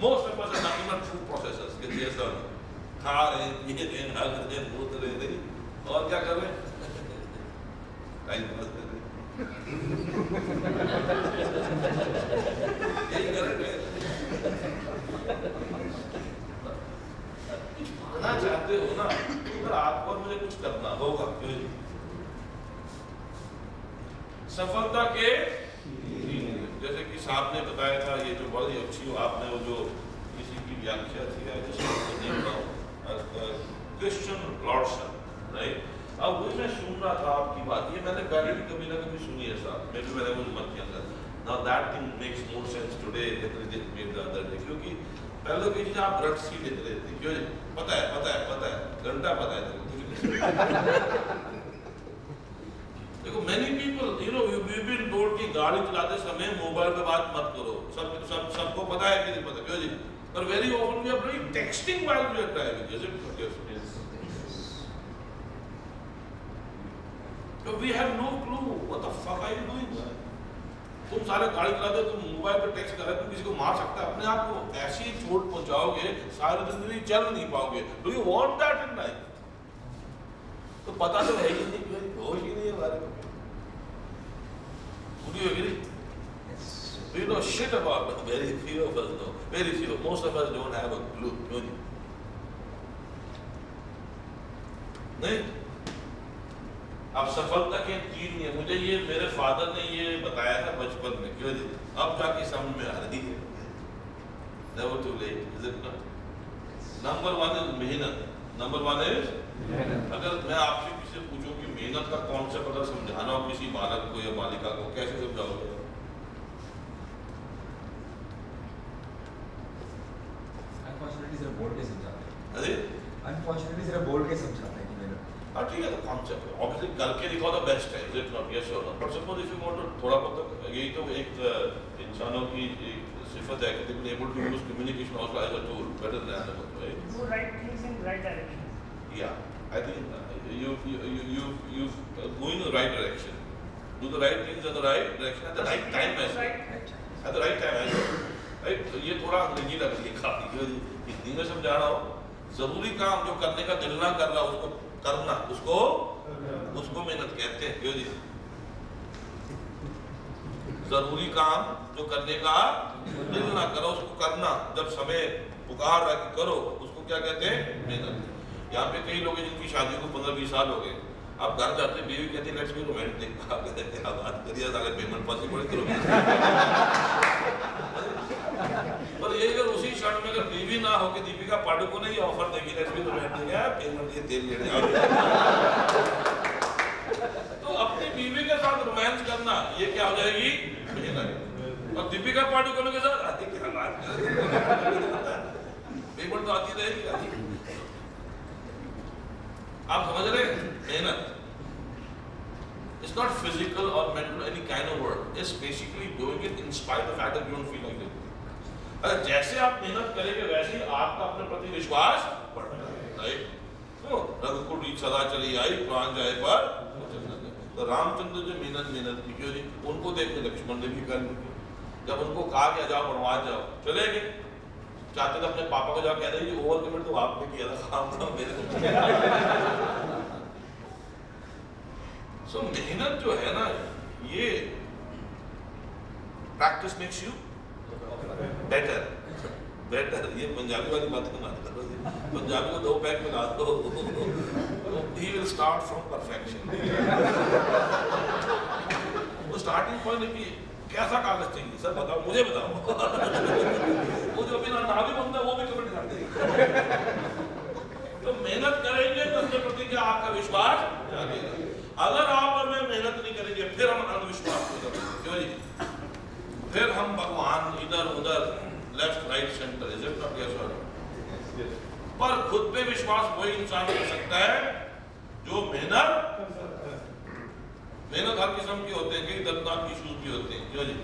Most of us are not food processors कि जैसा खा रहे हैं, पी रहे हैं, हग रहे हैं, बोल रहे हैं, और क्या कर रहे हैं? टाइम पास कर रहे हैं। यही कर रहे हैं। पाना चाहते हो ना, तो आपको और मुझे कुछ करना होगा। क्यों? सफलता के जैसे कि साहब ने बताया था, ये जो बड़ी अच्छी आपने वो जो किसी की व्याख्या थी, क्रिश्चियन लॉर्डसन, राइट? अब वही मैं सुन रहा था आपकी बात, ये मैंने पहले भी कभी ना कभी सुनी है साहब, मैं भी मैंने वो मत के अंदर। Now that thing makes more sense today than it made the other day, क्योंकि पहले की चीज आप रट सी लेते रहते, क्यों? पता है घंटा पता है देखो many people, you know, we've been told कि गाड़ी चलाते समय मोबाइल पे बात मत करो, सबको पता है कि नहीं पता, क्यों जी? पर very often we are doing texting while we are driving, isn't it? Yes. So we have no clue what the fuck are you doing, man? तुम सारे गाड़ी चलाते हो, तुम मोबाइल पे टेक्स्ट कर रहे हो, तुम किसी को मार सकता है, अपने आप को ऐसी चोट पहुंचाओगे, सारी जिंदगी चल नहीं पाओगे। Do you want that in life? तो पता तो है ही नहीं, होश ही नहीं है बारे में। Would you agree? Yes. We know shit about it. Very few of us know. Very few. Most of us don't have a clue. नहीं? अब सफलता के 3 नियम, मुझे ये मेरे फादर ने ये बताया था बचपन में, क्यों जी? अब जाके समझ में आ रही है। Never too late, is it not? Number 1 is मेहनत। Number 1 is अगर मैं आपसे किसी पूछूं कि मेहनत का कॉन्सेप्ट अगर समझाना हो किसी बालक को या बालिका को, कैसे समझाओगे? अनफॉर्चुनेटली सिर्फ बोल के समझाते हैं। अरे अनफॉर्चुनेटली सिर्फ बोल के समझाते हैं कि मेहनत। हाँ ठीक है, तो कॉन्सेप्ट ऑब्वियसली करके दिखाओ तो बेस्ट है, इज इट नॉट? यस और no. But suppose if you want to थोड़ा बहुत, यही तो एक इंसानों की सिफत है कि they can able to use communication also as a tool better than animal, right? Do right things in right direction. Yeah, I think you go in the right direction. Do the right things in the right direction at the right time as well. At the right time as well. Right? तो ये थोड़ा अंग्रेजी लग रही है काफी, हिंदी में समझाना हो, जरूरी काम जो करने का दिल ना कर रहा उसको करना, उसको मेहनत कहते हैं, क्यों जी? जरूरी काम जो करने का दिल ना करो उसको करना, जब समय पुकार रहा कि करो, उसको क्या कहते हैं? मेहनत। यहाँ पे कई लोग हैं जिनकी शादी को 15-20 साल हो गए, आप घर जाते हैं, बीवी कहती है लेट्स बी रोमांटिक, आप कहते हैं क्या बात करिए, सारे पेमेंट पॉसिबल करो। पर ये अगर उसी क्षण में अगर बीवी ना हो कि दीपिका पादुकोण ने ये ऑफर देगी लेट्स बी रोमांटिक है, पेमेंट ये तेल लेने आओ, तो अपनी बीवी के साथ रोमांस करना ये क्या हो जाएगी? मेहनत। और दीपिका पादुकोण के साथ आती क्या बात कर, पेमेंट तो आती रहेगी। आप समझ रहे हैं? मेहनत It's not physical or mental, any kind of work. It's basically doing it in spite of the fact that you don't feel like it. अगर जैसे आप मेहनत करेंगे वैसे ही आपका अपने प्रति विश्वास बढ़ता है, राइट? तो रघुकुल सदा चली आई, प्राण जाए पर तो रामचंद्र जो मेहनत की, क्यों जी? उनको देखने लक्ष्मण ने भी कर ली, जब उनको कहा गया जाओ बनवास जाओ, चले गए। चाहते थे अपने पापा को जाओ कह रहे ओवर कमिट तो आपने किया था, काम था मेरे को। सो मेहनत जो है ना, ये प्रैक्टिस मेक्स यू बेटर। ये पंजाबी वाली बात को मत करो, पंजाबी को 2 पैक मिला दो, he will start from perfection। वो स्टार्टिंग पॉइंट है कि कैसा कागज चाहिए सर बताओ, मुझे बताओ। वो जो बिना ना भी बनता है वो भी कमेंट करते हैं। तो मेहनत करेंगे तो उसके प्रति क्या आपका विश्वास जागेगा। अगर आप और मैं मेहनत नहीं करेंगे फिर हम अंधविश्वास हो जाएंगे, क्यों जी? फिर हम भगवान इधर उधर left right centre, is it not? Yes और नो? पर खुद पे विश्वास वही इंसान कर सकता है जो मेहनत हर किस्म की होते हैं, कई दर्दनाक इश्यूज भी होते हैं, क्यों जी?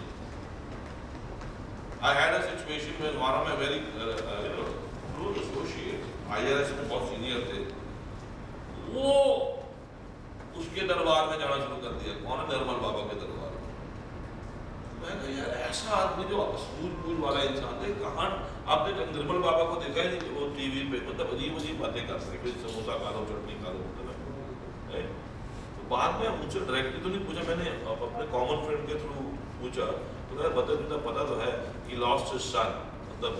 I had a situation when one of my very close associate, IRS में बहुत सीनियर थे, वो उसके दरबार में जाना शुरू कर दिया। कौन है? निर्मल बाबा के दरबार में। मैं कहा यार ऐसा आदमी जो सूझबूझ वाला इंसान है कहाँ। आपने निर्मल बाबा को देखा है कि वो टीवी पे मतलब अजीब अजीब बातें करते हैं, कोई समोसा खा लो चटनी खा लो मतलब। तो बाद में मुझसे डायरेक्टली तो नहीं पूछा, मैंने अपने कॉमन फ्रेंड के थ्रू पूछा तो कहा पता तो है कि लॉस्ट हिज सन, मतलब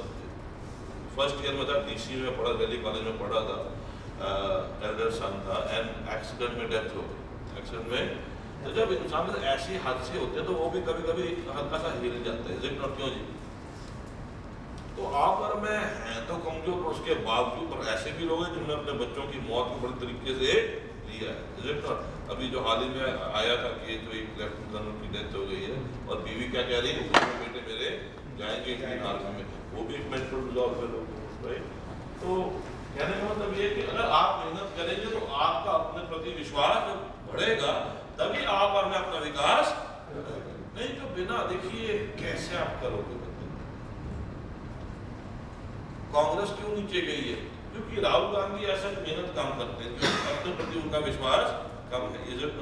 फर्स्ट ईयर में था, डीसी में पढ़ा, दिल्ली कॉलेज में पढ़ा था, एल्डर सन था एंड एक्सीडेंट में डेथ हो गई। एक्सीडेंट में तो जब इंसान के ऐसे हादसे होते हैं तो वो भी कभी कभी हल्का सा हिल जाता है, क्यों जी। तो आप और मैं हैं तो कमजोर, पर उसके बावजूद और ऐसे भी लोग हैं जिन्होंने अपने बच्चों की मौत को बड़े तरीके से लिया है। अभी जो हाल ही में आया था कि जो एक लेफ्टिनेंट जनरल की डेथ हो गई है और बीवी क्या कह रही है, बेटे मेरे जाएंगे इंडियन आर्मी में, वो भी एक मेंटल डिसऑर्डर है। तो कहने का मतलब ये कि अगर आप मेहनत करेंगे तो आपका अपने प्रति विश्वास बढ़ेगा, तभी आप और मैं अपना विकास, नहीं तो बिना देखिए कैसे आप करोगे। कांग्रेस क्यों नीचे गई है? क्योंकि राहुल गांधी ऐसा मेहनत काम करते हैं, अपने प्रति उनका विश्वास कम है। इज्जत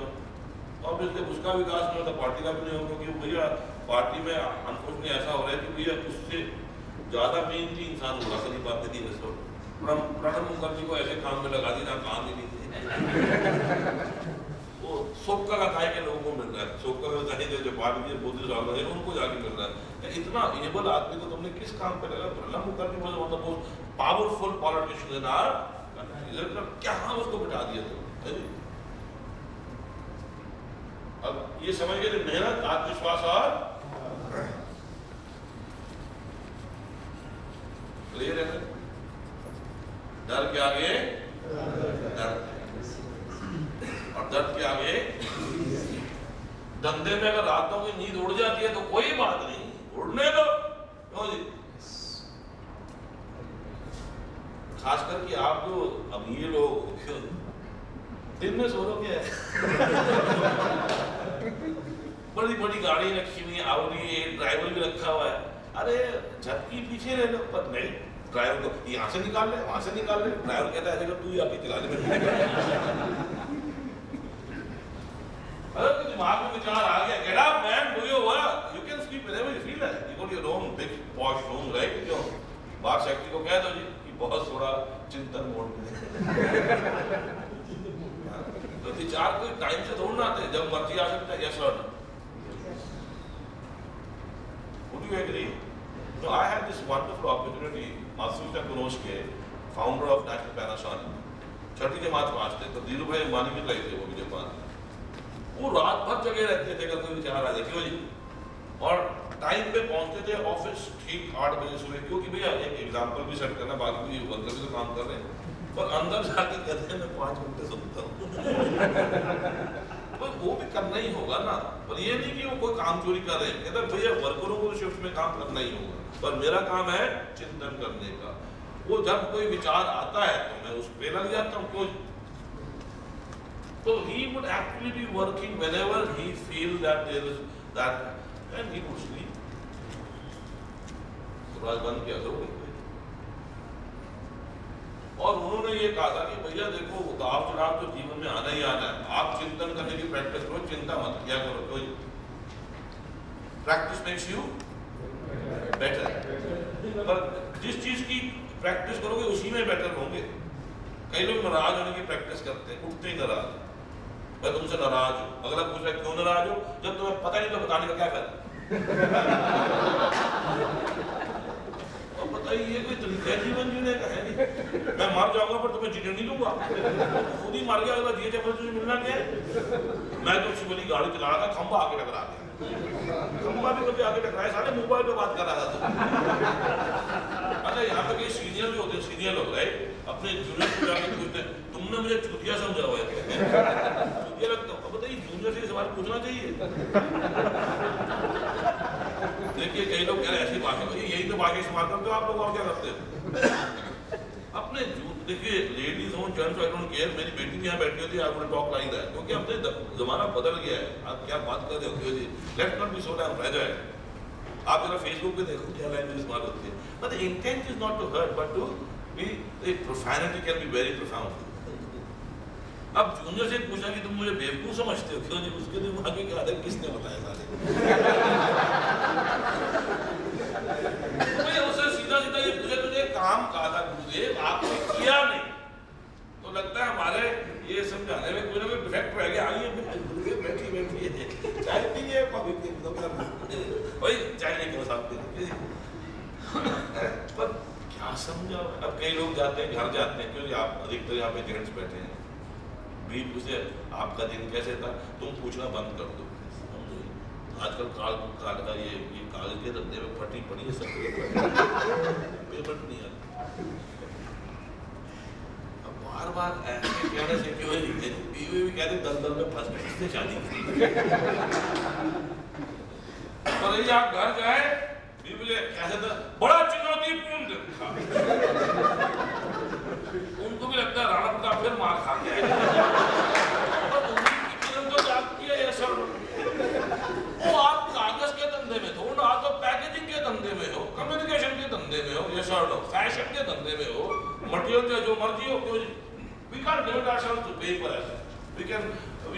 और उसका विकास नहीं होता, पार्टी का भी नहीं होगा, क्योंकि भैया पार्टी में अनफॉर्चुनेटली ऐसा हो रहा है कि भैया उससे ज्यादा मेहनती इंसान हुआ नहीं पाते थे। जैसे प्रणब मुखर्जी को ऐसे काम में लगा दी ना, काम ही नहीं थे। वो सोक्का का खाए के लोगों को मिल रहा है, सोक्का का खाए जो पार्टी के बोधे साल रहे उनको जाके मिल रहा है। इतना एबल आदमी को तुमने किस काम पे लगा? Pranab Mukherjee was one of the most powerful politician in our country, क्या उसको बिठा दिया तुम? अब ये समझ गए मेहनत, आत्मविश्वास और क्लियर है। डर के आगे डर, और दर्द के आगे धंधे में अगर रातों की नींद उड़ जाती है तो कोई बात नहीं, उड़ने दो। क्यों जी? खासकर कि आप जो अब ये लोग दिन में सो लो क्या बड़ी बड़ी गाड़ी रखी हुई है, आउडी, ड्राइवर भी रखा हुआ है, अरे झटकी पीछे रह लो। पर नहीं, ड्राइवर को यहाँ से निकाल ले, वहां से निकाल ले, ड्राइवर कहता है तू ही आपकी चला ले। अगर दिमाग में विचार आ गया, get up man, do your work, you can sleep whenever you feel like, you got your own big posh room, right? क्यों? बाहर सेक्रेटरी को कह दो जी कि बहुत थोड़ा चिंतन मोड में। तो विचार कोई टाइम से थोड़ा आते हैं, जब मर्जी आ सकता है। yes or no? Would you agree? So I had this wonderful opportunity, Matsushita Kunosuke, founder of National Panasonic, छठी जमात पास थे, तो धीरू भाई अंबानी भी लाए थे वो मेरे पास। वो रात भर जगह रहते थे अगर कोई विचार आ जाए, क्यों जी? और टाइम पे पहुंचते थे ऑफिस ठीक 8 बजे सुबह, क्योंकि भैया एक एग्जांपल भी सेट करना, बाकी वर्कर भी तो काम कर रहे हैं, पर अंदर जाके कहते हैं मैं 5 घंटे सोता हूँ। तो वो भी करना ही होगा ना, पर ये नहीं कि वो कोई काम चोरी कर रहे हैं, कहते हैं भैया वर्करों को शिफ्ट में काम करना ही होगा, पर मेरा काम है चिंतन करने का। वो जब कोई विचार आता है तो मैं उस पे लग जाता हूँ। क्यों? So he would actually be working whenever he feels that there is that, and he would sleep. तो आज बंद किया करो। और उन्होंने ये कहा था कि भैया देखो उतार चढ़ाव तो जीवन में आना ही आना है, आप चिंतन करने की प्रैक्टिस करो, चिंता मत किया करो। कोई प्रैक्टिस मेक्स यू बेटर, पर जिस चीज की प्रैक्टिस करोगे उसी में बेटर होंगे। कई लोग नाराज होने की प्रैक्टिस करते हैं, उठते ही नाराज, मैं तुमसे नाराज हूं। अगला पूछ रहा है क्यों नाराज हो? जब तुम्हें पता नहीं तो बताने का क्या फायदा? और बताइए ये कोई तरीका है जीवन जीने का? है नहीं, मैं मर जाऊंगा पर तुम्हें जीने नहीं दूंगा, खुद ही मर गया, अगला जिए चाहे तुझे मिलना क्या है? मैं तो अच्छी वाली गाड़ी चला रहा था, खंबा आके टकरा गया, खंबा भी कभी आगे टकराया, सारे मोबाइल पे बात कर रहा था। अच्छा यहाँ पे कई सीनियर भी होते हैं, सीनियर लोग राइट, अपने जूनियर को जाके पूछते हैं तुमने मुझे चुतिया समझा हुआ है, चुतिया लगता हूँ। अब बताइए जूनियर से सवाल पूछना चाहिए? देखिए कई लोग कह रहे ऐसी भाषा, यही तो भाषा इस्तेमाल करते हो आप लोग, और क्या करते हैं अपने देखिए लेडीज हो जेंट्स आई डोंट केयर, मेरी बेटी भी यहाँ बैठी होती है, आप टॉक लाइक दैट, क्योंकि अपने जमाना बदल गया है। आप क्या बात कर रहे हो जी, let's not be so damn fragile. आप जरा फेसबुक पे देखो क्या लैंग्वेज इस्तेमाल होती है, but the intent is not to hurt but to be, profanity can be very profound. अब जूनियर से पूछा कि तुम मुझे बेवकूफ समझते हो? क्यों नहीं, उसके दिमाग में क्या आता है किसने बताया सारे समझा। अब कई लोग जाते हैं, घर जाते हैं, क्योंकि आप अधिकतर यहाँ पे जेंट्स बैठे हैं, भी पूछे आपका दिन कैसे था, तुम पूछना बंद कर दो। आजकल ये कागज के धंधे में फटी पड़ी है सब, पेमेंट नहीं आती। अब बार बार ऐसे कहने से क्यों है, बीवी भी कहते दलदल में फंस गए, इससे शादी की। और यदि आप घर जाए, बीवी कैसे था, बड़ा चुनौतीपूर्ण दिन था। उनको भी लगता है राणा प्रताप फिर मार खा के आए, तो जाती है ये सब। वो आप कागज के धंधे में हो ना, आप तो पैकेजिंग के धंधे में हो, कम्युनिकेशन के धंधे में हो, ये सब फैशन के धंधे में हो, मटेरियल का जो मर्जी हो, क्यों we can't limit ourselves to paper as we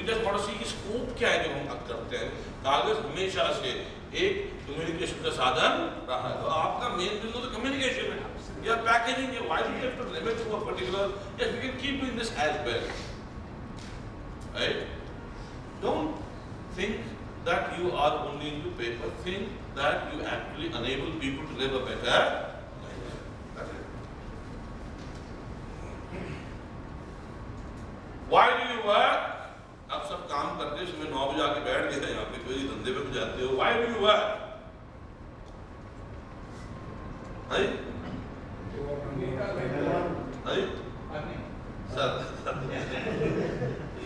just want to see scope क्या है जो हम करते हैं। कागज हमेशा से एक कम्युनिकेशन का साधन रहा है, तो आपका मेन बिजनेस तो कम्युनिकेशन है या पैकेजिंग है। why do you have to limit to a particular, yes we can keep doing this as well, right? Don't think that you are only into paper, think that you actually enable people to live a better life. That's it. Why do you work? अब सब काम करते सुबह 9 बजे आके बैठ गए थे यहाँ पे, कोई धंधे पे जाते हो। Why do you work? है? सर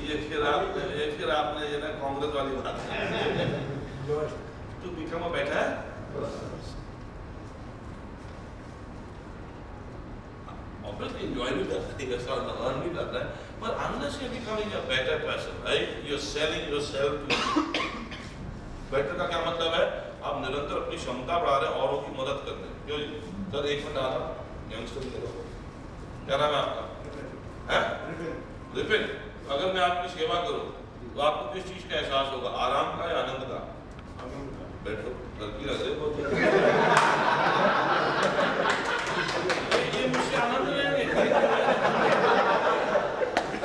ये फिर आपने ये ना कांग्रेस वाली बात to become a better obviously enjoy भी करते हैं, earn भी करते हैं, but unless you're becoming a better person, right? You're selling yourself to better का क्या मतलब है? आप निरंतर अपनी क्षमता बढ़ा रहे हैं, औरों की मदद कर रहे हैं। क्यों जी? सर एक मिनट आ रहा, यंगस्टर क्या नाम है आपका? हैं? रिपिन। अगर मैं आपकी सेवा करूं तो आपको किस चीज का एहसास होगा, आराम का या आनंद का? बैठो, लड़की लग रही बहुत। ये मुझसे आनंद लेंगे,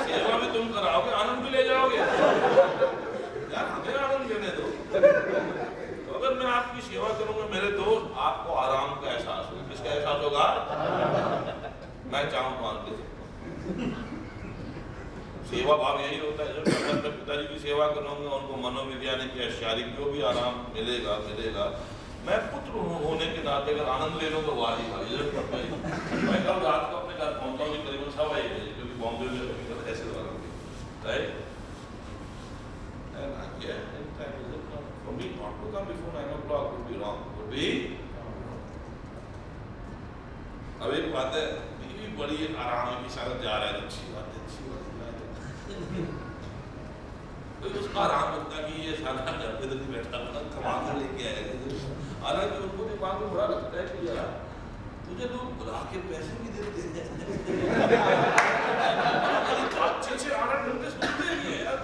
सेवा भी तुम कराओगे, आनंद भी ले जाओगे यार, हमें आनंद लेने दो। तो अगर मैं आपकी सेवा करूंगा मेरे दोस्त, आपको आराम का एहसास होगा। किसका एहसास होगा? मैं चाहूँ मान के सेवा भाव यही होता है। जब मैं पिताजी की सेवा करूंगा, उनको मनोवैज्ञानिक या शारीरिक जो भी आराम मिलेगा। मैं पुत्र होने के नाते अगर आनंद ले लूंगा, वाह ही वाह। मैं कल रात को अपने घर पहुंचा हूँ करीबन 1:15 बजे, क्योंकि बॉम्बे में ऐसे right. For me not to come before 9 o'clock would be wrong. अब एक बात है, बीवी बड़ी आराम की साथ जा रहा है, अच्छी बात है। तो उसका आराम होता कि ये सारा घर पे तो नहीं बैठा, कमा कर लेके आएगा। हालांकि उनको दिमाग में बड़ा लगता है कि यार तुझे लोग बुला के पैसे भी देते हैं, अच्छे 8 घंटे सुनते नहीं है यार।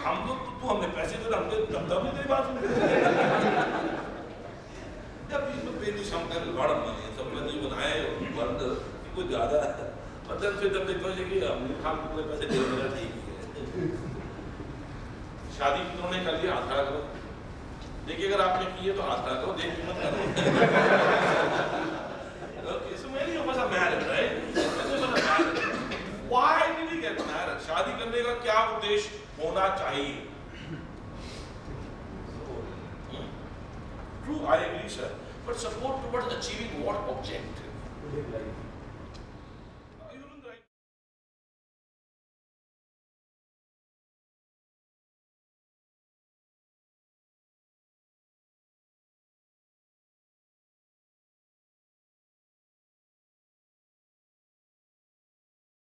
हम लोग तू हमें पैसे दे, हमने तब भी तेरी बात सुनते जब इसमें पेटी शाम का लड़ माने सब में नहीं बनाए बंद कुछ ज्यादा है, मतलब फिर जब देखो कि हमने खान पूरे पैसे दे मेरा ठीक है। शादी उन्होंने कर लिया, हाथ खड़ा करो। देखिए अगर आपने की है तो हाथ खड़ा करो, देख मत करो। Okay, so many of us are married, right? Why did we get married? शादी करने का क्या उद्देश्य होना चाहिए? True, I agree, sir. But support towards achieving what objective?